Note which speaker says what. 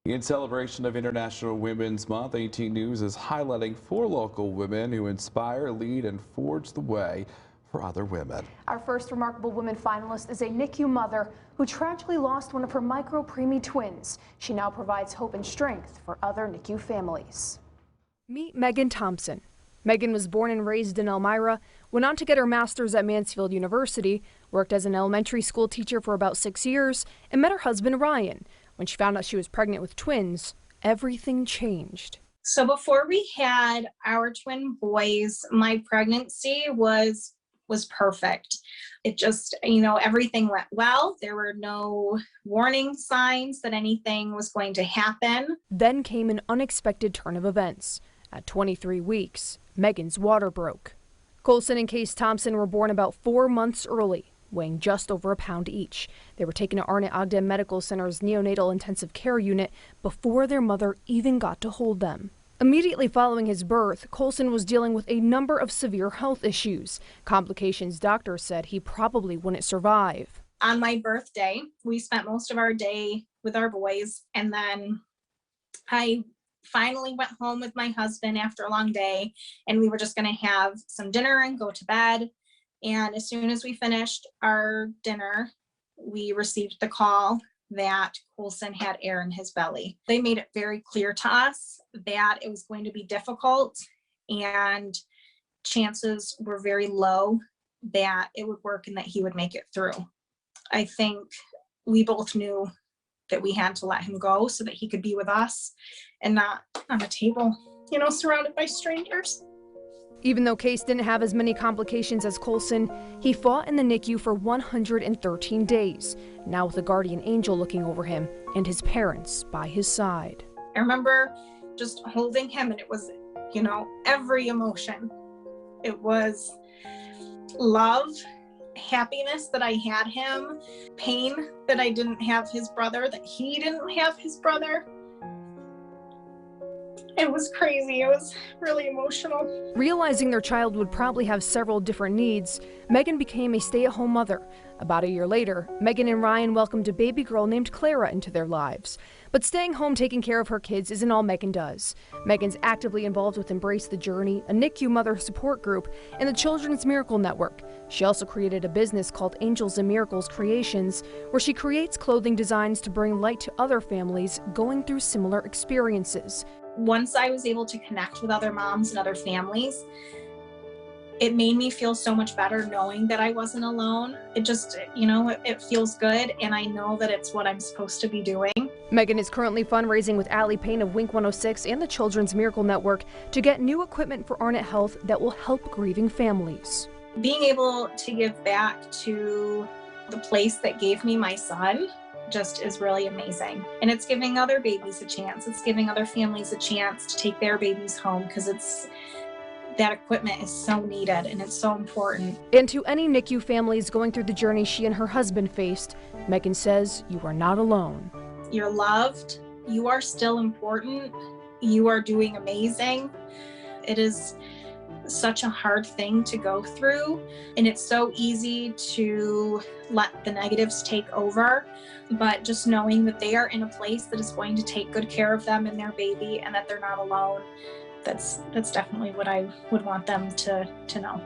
Speaker 1: In celebration of International Women's Month, 18 News is highlighting 4 local women who inspire, lead, and forge the way for other women.
Speaker 2: Our first remarkable woman finalist is a NICU mother who tragically lost one of her micro-preemie twins. She now provides hope and strength for other NICU families.
Speaker 3: Meet Megan Thompson. Megan was born and raised in Elmira, went on to get her master's at Mansfield University, worked as an elementary school teacher for about 6 years, and met her husband Ryan. When she found out she was pregnant with twins, everything changed.
Speaker 4: So before we had our twin boys, my pregnancy was perfect. It just, everything went well. There were no warning signs that anything was going to happen.
Speaker 3: Then came an unexpected turn of events. At 23 weeks, Megan's water broke. Colson and Case Thompson were born about 4 months early, weighing just over a pound each. They were taken to Arnett Ogden Medical Center's neonatal intensive care unit before their mother even got to hold them. Immediately following his birth, Colson was dealing with a number of severe health issues, complications doctors said he probably wouldn't survive.
Speaker 4: On my birthday, we spent most of our day with our boys, and then I finally went home with my husband after a long day, and we were just going to have some dinner and go to bed. And as soon as we finished our dinner, we received the call that Colson had air in his belly. They made it very clear to us that it was going to be difficult and chances were very low that it would work and that he would make it through. I think we both knew that we had to let him go so that he could be with us and not on a table, surrounded by strangers.
Speaker 3: Even though Case didn't have as many complications as Colson, he fought in the NICU for 113 days, now with a guardian angel looking over him and his parents by his side.
Speaker 4: I remember just holding him, and it was, every emotion. It was love, happiness that I had him, pain that I didn't have his brother, that he didn't have his brother. It was crazy. It was really emotional.
Speaker 3: Realizing their child would probably have several different needs, Megan became a stay-at-home mother. About a year later, Megan and Ryan welcomed a baby girl named Clara into their lives. But staying home taking care of her kids isn't all Megan does. Megan's actively involved with Embrace the Journey, a NICU mother support group, and the Children's Miracle Network. She also created a business called Angels and Miracles Creations, where she creates clothing designs to bring light to other families going through similar experiences.
Speaker 4: Once I was able to connect with other moms and other families, it made me feel so much better knowing that I wasn't alone. It just, it feels good, and I know that it's what I'm supposed to be doing.
Speaker 3: Megan is currently fundraising with Allie Payne of Wink 106 and the Children's Miracle Network to get new equipment for Arnett Health that will help grieving families.
Speaker 4: Being able to give back to the place that gave me my son just is really amazing. And it's giving other babies a chance. It's giving other families a chance to take their babies home, because that equipment is so needed and it's so important.
Speaker 3: And to any NICU families going through the journey she and her husband faced, Megan says, you are not alone.
Speaker 4: You're loved. You are still important. You are doing amazing. It is such a hard thing to go through, and it's so easy to let the negatives take over, but just knowing that they are in a place that is going to take good care of them and their baby, and that they're not alone, that's definitely what I would want them to know.